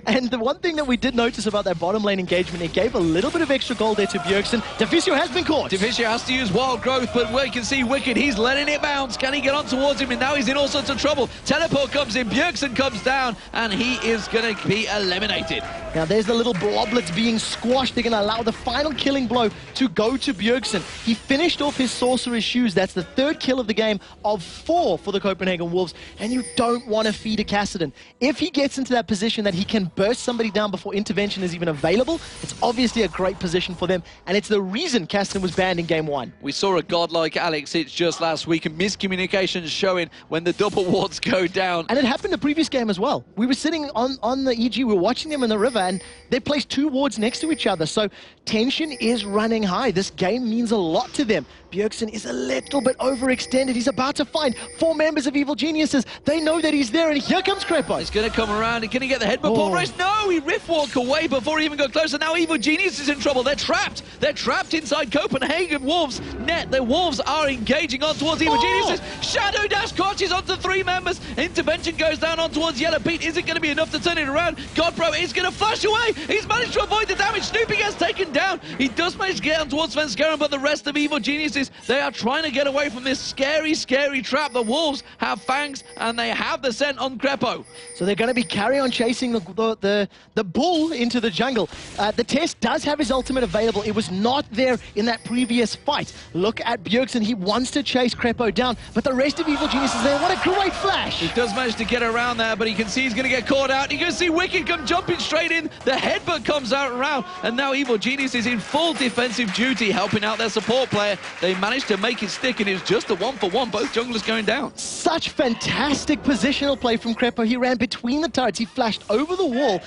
And the one thing that we did notice about that bottom lane engagement, it gave a little bit of extra gold there to Bjergsen. Difficcio has been caught. Difficcio has to use Wild Growth, but we can see Wicked, he's letting it bounce. Can he get on towards him? And now he's in all sorts of trouble. Teleport comes in, Bjergsen comes down, and he is going to be eliminated. Now there's the little bloblets being squashed. They're going to allow the final killing blow to go to Bjergsen. He finished off his Sorcerer's Shoes. That's the 3rd kill of the game of 4 for the Copenhagen Wolves. And you don't want to feed a Kassadin. If he gets into that position that he can burst somebody down before intervention is even available, it's obviously a great position for them, and it's the reason Kassadin was banned in game 1. We saw a godlike Alex Hitch just last week, and miscommunications showing when the double wards go down. And it happened the previous game as well. We were sitting on the EG, we were watching them in the river, and they placed 2 wards next to each other, so tension is running high. This game means a lot to them. Bjergsen is a little bit overextended. He's about to find 4 members of Evil Geniuses. They know that he's there, and here comes Crepo. He's going to come around. Can he get the headbutt pulverized? No, he riff walk away before he even got close. And now Evil Genius is in trouble. They're trapped. They're trapped inside Copenhagen Wolves net. The Wolves are engaging on towards Evil Geniuses. Shadow Dash caught crotches onto 3 members. Intervention goes down on towards Yellow Pete. Is it going to be enough to turn it around? Godbro is going to flash away. He's managed to avoid the damage. Snoopy gets taken down. He does manage to get on towards Svenskeren, but the rest of Evil Geniuses, they are trying to get away from this scary, scary trap. The Wolves have fangs, and they have the scent on Crepo. So they're going to be carry on chasing the bull into the jungle. The Test does have his ultimate available. It was not there in that previous fight. Look at Bjergsen. He wants to chase Crepo down, but the rest of Evil Genius is there. What a great flash. He does manage to get around there, but he can see he's going to get caught out. You can see Wicked come jumping straight in. The headbutt comes out around, and now Evil Genius is in full defensive duty, helping out their support player. They managed to make it stick, and it was just a 1-for-1. Both junglers going down. Such fantastic positional play from Crepo. He ran between the turrets. He flashed over the wall.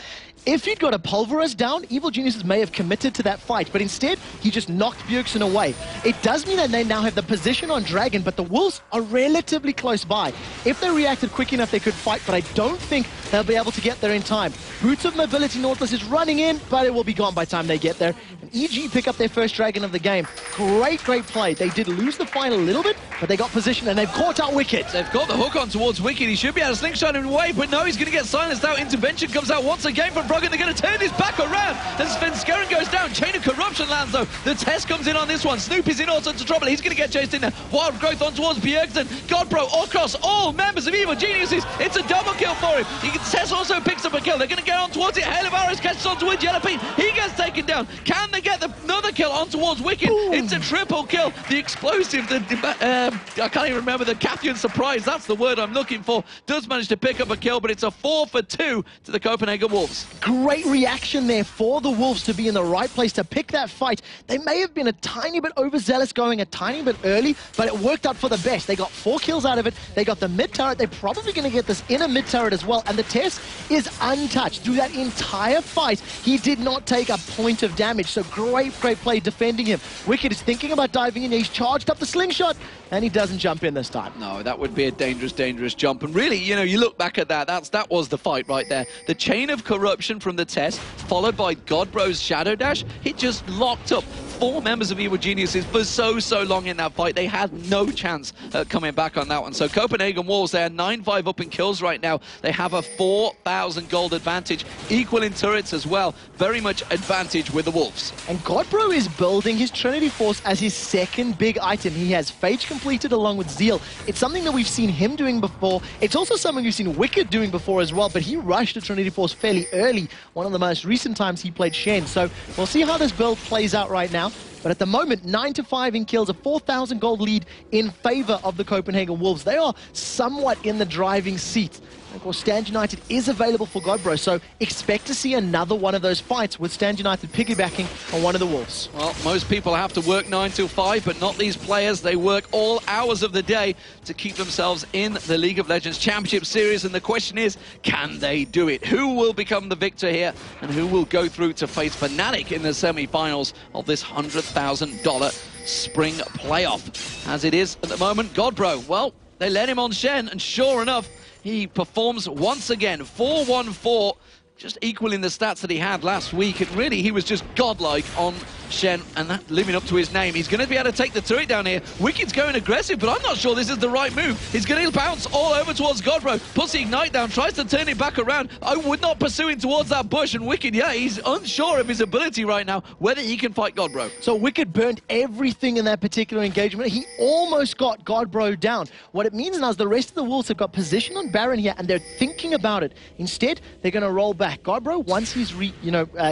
If he'd got a Pulverize down, Evil Geniuses may have committed to that fight, but instead, he just knocked Bjergsen away. It does mean that they now have the position on Dragon, but the Wolves are relatively close by. If they reacted quick enough, they could fight, but I don't think they'll be able to get there in time. Boots of Mobility Nautilus is running in, but it will be gone by the time they get there. And EG pick up their first Dragon of the game. Great play. They did lose the fight a little bit, but they got position, and they've caught out Wicked. They've got the hook on towards Wicked. He should be able to slingshot him away, but no, he's going to get silenced out. Intervention comes out once again from Bruggen. They're going to turn his back around, and Svenskeren goes down. Chain of Corruption lands, though. The Test comes in on this one. Snoopy's in all sorts of trouble. He's going to get chased in there. Wild Growth on towards Bjergsen. Godbro across all members of Evil Geniuses. It's a double kill for him. Test also picks up a kill. They're going to get on towards it. Hail of Arrows catches on towards Yellow Pete. He gets taken down. Can they get another kill on towards Wicked? Boom. It's a triple kill. The explosive, I can't even remember, the Cathian surprise, that's the word I'm looking for, does manage to pick up a kill, but it's a 4-for-2 to the Copenhagen Wolves. Great reaction there for the Wolves to be in the right place to pick that fight. They may have been a tiny bit overzealous going a tiny bit early, but it worked out for the best. They got 4 kills out of it. They got the mid turret. They're probably going to get this inner mid turret as well. And the Test is untouched. Through that entire fight, he did not take a point of damage. So great play defending him. Wicked is thinking about diving in. He's charged up the slingshot, and he doesn't jump in this time. No, that would be a dangerous jump. And really, you know, you look back at that, that was the fight right there. The Chain of Corruption from the Test, followed by Godbro's Shadow Dash. He just locked up 4 members of Evil Geniuses for so long in that fight. They had no chance coming back on that one. So Copenhagen Wolves, they are 9-5 up in kills right now. They have a 4,000 gold advantage, equal in turrets as well. Very much advantage with the Wolves. And Godbro is building his Trinity Force as his second big item. He has Phage completed along with Zeal. It's something that we've seen him doing before. It's also something we've seen Wicked doing before as well, but he rushed the Trinity Force fairly early, one of the most recent times he played Shen. So we'll see how this build plays out right now. But at the moment, 9-5 in kills, a 4,000 gold lead in favor of the Copenhagen Wolves. They are somewhat in the driving seat. Of course, Stand United is available for Godbro, so expect to see another one of those fights with Stand United piggybacking on one of the Wolves. Well, most people have to work 9 till 5, but not these players. They work all hours of the day to keep themselves in the League of Legends Championship Series, and the question is, can they do it? Who will become the victor here, and who will go through to face Fnatic in the semi-finals of this $100,000 spring playoff? As it is at the moment, Godbro, well, they let him on Shen, and sure enough, he performs once again, 4-1-4, just equaling the stats that he had last week. And really, he was just godlike on Shen, and that living up to his name. He's going to be able to take the turret down here. Wicked's going aggressive, but I'm not sure this is the right move. He's going to bounce all over towards Godbro, puts the Ignite down, tries to turn it back around. I would not pursue him towards that bush, and Wicked, yeah, he's unsure of his ability right now, whether he can fight Godbro. So Wicked burned everything in that particular engagement. He almost got Godbro down. What it means now is the rest of the Wolves have got position on Baron here, and they're thinking about it. Instead, they're going to roll back. Godbro, once he's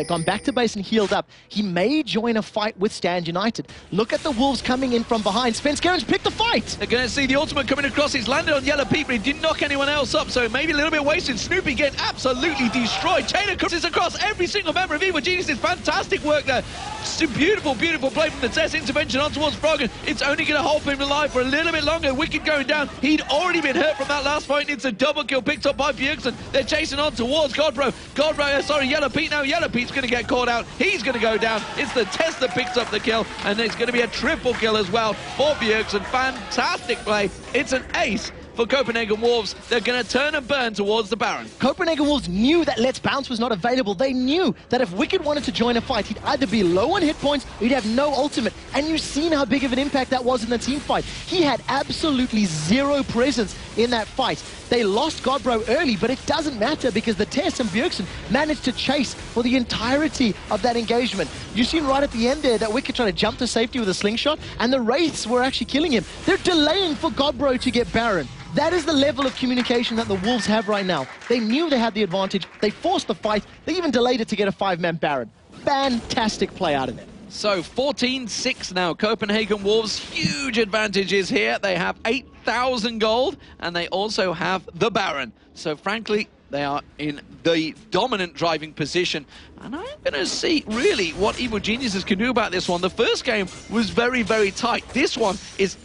gone back to base and healed up, he may join a fight with Stand United. Look at the Wolves coming in from behind. Svenskeren's picked the fight. They're going to see the ultimate coming across. He's landed on Yellow Pete, but he didn't knock anyone else up, so maybe a little bit wasted. Snoopy getting absolutely destroyed. Chainer crosses across every single member of Evil Geniuses. Fantastic work there. It's a beautiful play from the Test. Intervention on towards Froggen. It's only going to hold him alive for a little bit longer. Wicked going down. He'd already been hurt from that last fight. It's a double kill picked up by Bjergsen. They're chasing on towards Godbro. Yellow Pete now. Yellow Pete's going to get caught out. He's going to go down. It's the Test that picks up the kill, and it's going to be a triple kill as well for Bjergsen. Fantastic play. It's an ace for Copenhagen Wolves. They're going to turn and burn towards the Baron. Copenhagen Wolves knew that Let's Bounce was not available. They knew that if Wicked wanted to join a fight, he'd either be low on hit points or he'd have no ultimate. And you've seen how big of an impact that was in the team fight. He had absolutely zero presence in that fight. They lost Godbro early, but it doesn't matter because the Tess and Bjergsen managed to chase for the entirety of that engagement. You've seen right at the end there that Wicked tried to jump to safety with a slingshot, and the Wraiths were actually killing him. They're delaying for Godbro to get Baron. That is the level of communication that the Wolves have right now. They knew they had the advantage. They forced the fight. They even delayed it to get a 5-man Baron. Fantastic play out of it. So 14-6 now. Copenhagen Wolves, huge advantages here. They have 8,000 gold, and they also have the Baron. So frankly, they are in the dominant driving position. And I'm going to see really what Evil Geniuses can do about this one. The first game was very, very tight. This one is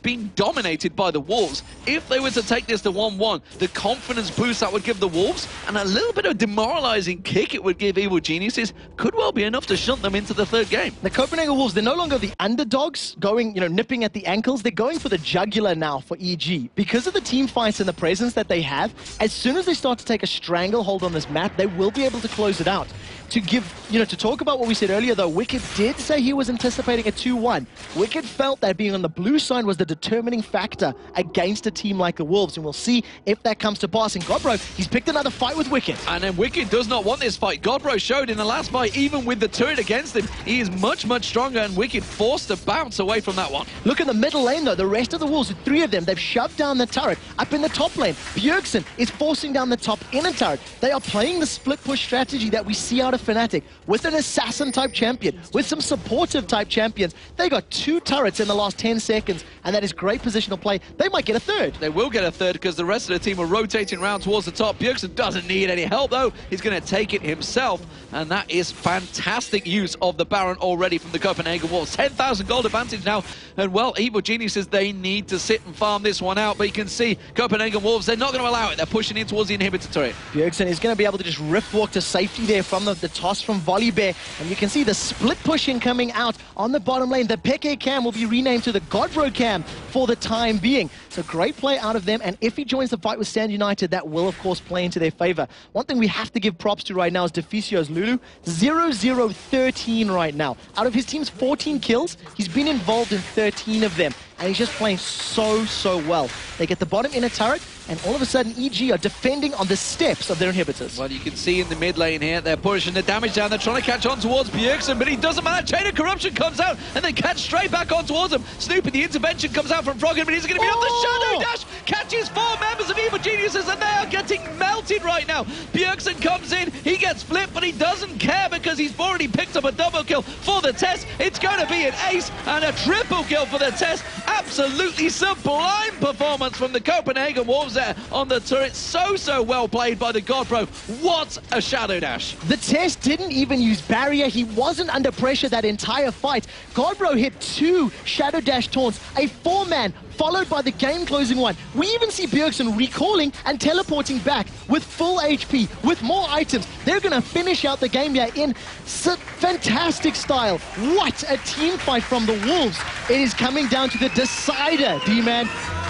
being dominated by the Wolves. If they were to take this to 1-1, the confidence boost that would give the Wolves and a little bit of demoralizing kick it would give Evil Geniuses could well be enough to shunt them into the third game. The Copenhagen Wolves, they're no longer the underdogs going, nipping at the ankles. They're going for the jugular now for EG. Because of the team fights and the presence that they have, as soon as they start to take a stranglehold on this map, they will be able to close it out. To talk about what we said earlier, though, Wicked did say he was anticipating a 2-1. Wicked felt that being on the blue side was the determining factor against a team like the Wolves, and we'll see if that comes to pass. And Godbro, he's picked another fight with Wicked. And then Wicked does not want this fight. Godbro showed in the last fight, even with the turret against him, he is much, much stronger, and Wicked forced to bounce away from that one. Look in the middle lane, though. The rest of the Wolves, the three of them, they've shoved down the turret. Up in the top lane, Bjergsen is forcing down the top inner turret. They are playing the split push strategy that we see out of Fnatic with an assassin-type champion, with some supportive-type champions. They got 2 turrets in the last 10 seconds, and that is great positional play. They might get a third. They will get a third because the rest of the team are rotating around towards the top. Bjergsen doesn't need any help, though. He's going to take it himself, and that is fantastic use of the Baron already from the Copenhagen Wolves. 10,000 gold advantage now, and well, Evil Geniuses, they need to sit and farm this one out, but you can see Copenhagen Wolves, they're not going to allow it. They're pushing in towards the inhibitor turret. Bjergsen is going to be able to just rift walk to safety there from the toss from Volibear, and you can see the split pushing coming out on the bottom lane. The Peke cam will be renamed to the Godbro cam for the time being. So great play out of them, and if he joins the fight with Stand United, that will of course play into their favor. One thing we have to give props to right now is Deficio's Lulu. 0-0-13 right now. Out of his team's 14 kills, he's been involved in 13 of them, and he's just playing so well. They get the bottom inner turret, and all of a sudden EG are defending on the steps of their inhibitors. Well, you can see in the mid lane here, they're pushing the damage down. They're trying to catch on towards Bjergsen, but he doesn't manage. Chain of Corruption comes out, and they catch straight back on towards him. Snoopy, the intervention comes out from Froggen, but he's going to be off the Shadow Dash. Catches 4 members of Evil Geniuses, and they are getting melted right now. Bjergsen comes in, he gets flipped, but he doesn't care because he's already picked up a double kill for the Test. It's going to be an ace and a triple kill for the Test. Absolutely sublime performance from the Copenhagen Wolves there on the turret. So well played by the Godbro. What a Shadow Dash. The Test didn't even use barrier. He wasn't under pressure that entire fight. Godbro hit 2 Shadow Dash taunts, a 4-man, followed by the game-closing one. We even see Bjergsen recalling and teleporting back with full HP, with more items. They're going to finish out the game here in fantastic style. What a team fight from the Wolves. It is coming down to the decider, D-Man.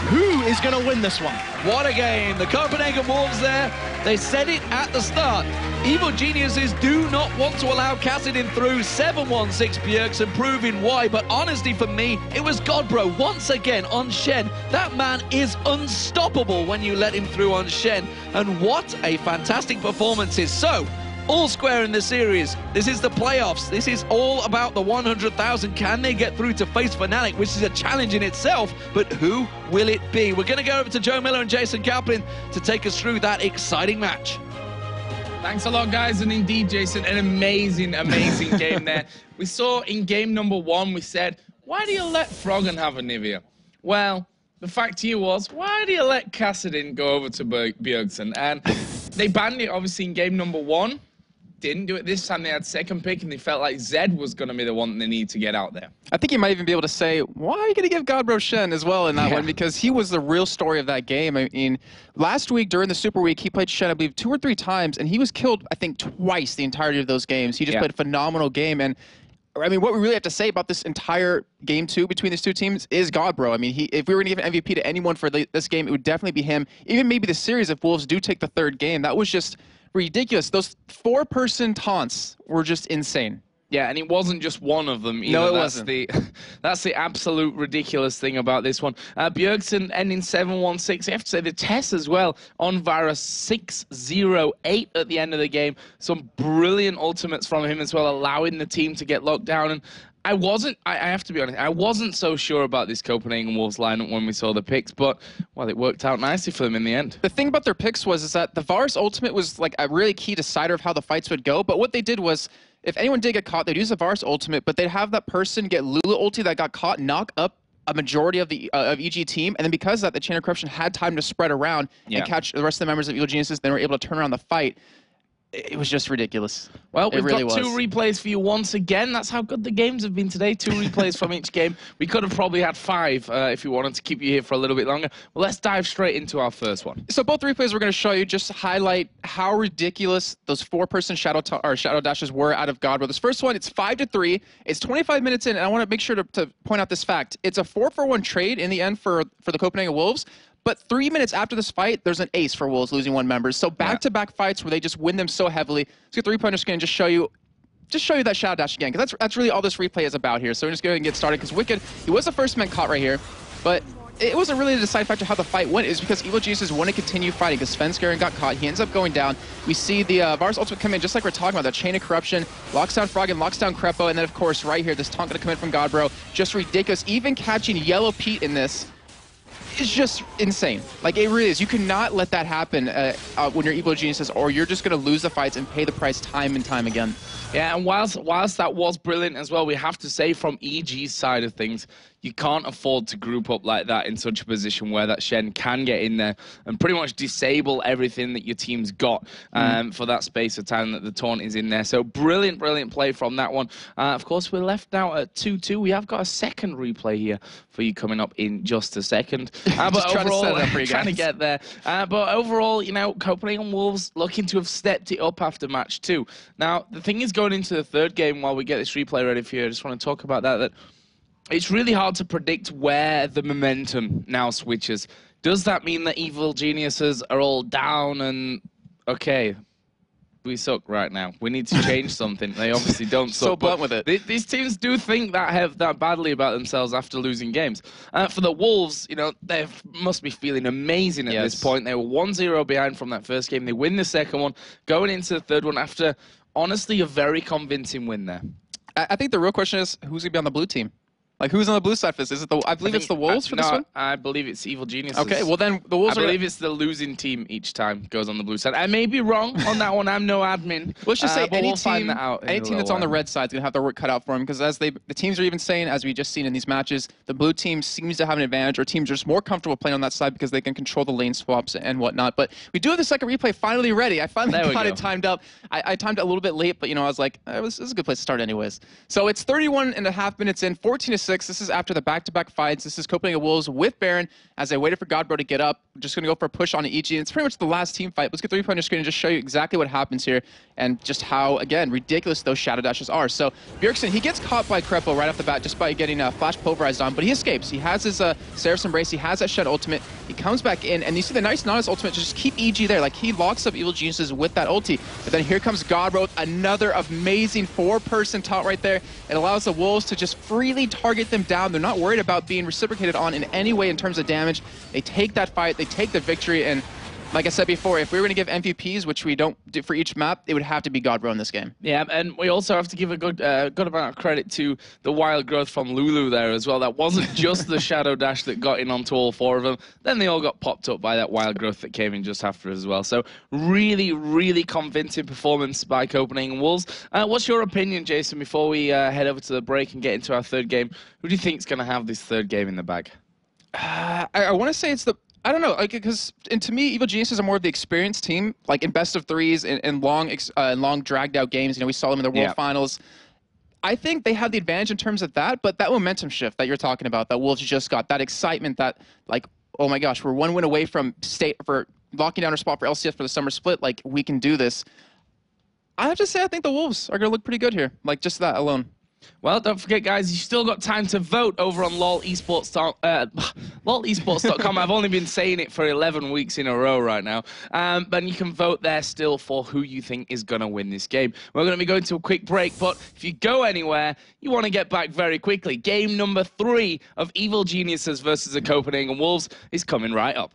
Who is going to win this one? What a game. The Copenhagen Wolves there, they said it at the start. Evil Geniuses do not want to allow Kassadin through. 7-1-6 Bjergsen, proving why. But honestly, for me, it was Godbro once again on Shen. That man is unstoppable when you let him through on Shen. And what a fantastic performance is. So, all square in the series. This is the playoffs. This is all about the 100,000. Can they get through to face Fnatic, which is a challenge in itself, but who will it be? We're going to go over to Joe Miller and Jason Kaplan to take us through that exciting match. Thanks a lot, guys, and indeed, Jason, an amazing game there. We saw in game number 1, we said, why do you let Froggen have a Nivea? Well, the fact here was, why do you let Kassadin go over to Bjergsen? And they banned it, obviously, in game number 1. Didn't do it this time. They had second pick, and they felt like Zed was going to be the one they need to get out there. I think you might even be able to say, why are you going to give Godbro Shen as well in that one? Because he was the real story of that game. I mean, last week during the Super Week, he played Shen, I believe, 2 or 3 times, and he was killed, I think, twice the entirety of those games. He just played a phenomenal game, and I mean, what we really have to say about this entire game 2 between these two teams is God, bro. I mean, if we were going to give an MVP to anyone for this game, it would definitely be him. Even maybe the series if Wolves do take the third game. That was just ridiculous. Those 4-person taunts were just insane. Yeah, and it wasn't just one of them either. No, it wasn't. That's the absolute ridiculous thing about this one. Bjergsen ending 7-1-6. You have to say the Tess as well on Virus 6-0-8 at the end of the game. Some brilliant ultimates from him as well, allowing the team to get locked down. And I have to be honest, I wasn't so sure about this Copenhagen Wolves lineup when we saw the picks, but, well, it worked out nicely for them in the end. The thing about their picks is that the Varus ultimate was like a really key decider of how the fights would go, but what they did was, if anyone did get caught, they'd use the Varus ultimate, but they'd have that person get Lulu ulti that got caught, knock up a majority of the EG team, and then because of that, the Chain of Corruption had time to spread around and catch the rest of the members of Evil Geniuses. They were able to turn around the fight. It was just ridiculous. Well, we've got 2 replays for you once again. That's how good the games have been today. 2 replays from each game. We could have probably had 5 if we wanted to keep you here for a little bit longer. Well, let's dive straight into our first one. So both replays we're going to show you just highlight how ridiculous those 4-person shadow dashes were out of Godbro. This first one, it's 5-3. It's 25 minutes in, and I want to make sure to point out this fact. It's a 4-for-1 trade in the end for the Copenhagen Wolves. But 3 minutes after this fight, there's an ace for Wolves losing 1 member. So back-to-back fights where they just win them so heavily. Let's get the replay on your screen and just show you that shadow dash again, because that's really all this replay is about here. So we're just going to get started, because Wicked, he was the first man caught right here, but it wasn't really the deciding factor how the fight went. It was because Evil Geniuses want to continue fighting, because Svenskeren got caught. He ends up going down. We see the Varus ultimate come in, just like we're talking about, that Chain of Corruption, locks down Frog and locks down Crepo, and then, of course, right here, this taunt going to come in from Godbro. Just ridiculous. Even catching Yellow Pete in this is just insane. Like, it really is. You cannot let that happen when you're Evil Geniuses, or you're just going to lose the fights and pay the price time and time again. Yeah, and whilst that was brilliant as well, we have to say from EG's side of things, you can't afford to group up like that in such a position where that Shen can get in there and pretty much disable everything that your team's got for that space of time that the taunt is in there. So brilliant, brilliant play from that one. Of course, we're left now at 2-2. We have got a second replay here for you coming up in just a second. But overall, trying to get there. But overall, you know, Copenhagen Wolves looking to have stepped it up after match 2. Now, the thing is, going into the third game, while we get this replay ready for you, I just want to talk about that it's really hard to predict where the momentum now switches. Does that mean that Evil Geniuses are all down and, okay, we suck right now, we need to change something? They obviously don't suck. So blunt with it. These teams do think that badly about themselves after losing games. For the Wolves, you know, they must be feeling amazing at this point. They were 1-0 behind from that first game. They win the second one, going into the third one after, honestly, a very convincing win there. I think the real question is, who's going to be on the blue team? Like, who's on the blue side for this? Is it I believe it's the Wolves for this one? I believe it's Evil Geniuses. Okay, well then the Wolves I believe it's the losing team each time goes on the blue side. I may be wrong on that one. I'm no admin. Let's just say any we'll team that's on the red side is going to have their work cut out for them, because as the teams are even saying, as we just seen in these matches, the blue team seems to have an advantage, or teams are just more comfortable playing on that side because they can control the lane swaps and whatnot. But we do have the second replay finally ready. I finally got it timed up. I timed it a little bit late, but, you know, I was like, this is a good place to start anyways. So it's 31.5 minutes in, 14-6. This is after the back-to-back fights. This is Copenhagen Wolves with Baron as they waited for Godbro to get up. Just going to go for a push on EG. And it's pretty much the last team fight. Let's get the replay on your screen and just show you exactly what happens here and just how, again, ridiculous those shadow dashes are. So Bjergsen, he gets caught by Crepo right off the bat just by getting flash pulverized on, but he escapes. He has his Seraph's Embrace. He has that Shed ultimate. He comes back in, and you see the nice Nautilus ultimate to just keep EG there. Like, he locks up Evil Geniuses with that ulti. But then here comes Godbro with another amazing 4-person taunt right there. It allows the Wolves to just freely target them down. They're not worried about being reciprocated on in any way in terms of damage. They take that fight, they take the victory, and like I said before, if we were going to give MVPs, which we don't do for each map, it would have to be Godbro in this game. Yeah, and we also have to give a good amount of credit to the wild growth from Lulu there as well. That wasn't just the Shadow Dash that got in onto all 4 of them. Then they all got popped up by that wild growth that came in just after as well. So really, really convincing performance by Copenhagen Wolves. What's your opinion, Jason, before we head over to the break and get into our third game? Who do you think is going to have this third game in the bag? I want to say it's I don't know, like, because to me, Evil Geniuses are more of the experienced team, like in best of threes and long dragged out games. You know, we saw them in the World Finals. I think they have the advantage in terms of that, but that momentum shift that you're talking about, that Wolves just got, that excitement, that, like, oh my gosh, we're 1 win away from for locking down our spot for LCS for the summer split. Like, we can do this. I have to say, I think the Wolves are going to look pretty good here. Like, just that alone. Well, don't forget, guys, you've still got time to vote over on LOLesports.com. I've only been saying it for 11 weeks in a row right now. But you can vote there still for who you think is going to win this game. We're going to be going to a quick break, but if you go anywhere, you want to get back very quickly. Game number 3 of Evil Geniuses versus the Copenhagen Wolves is coming right up.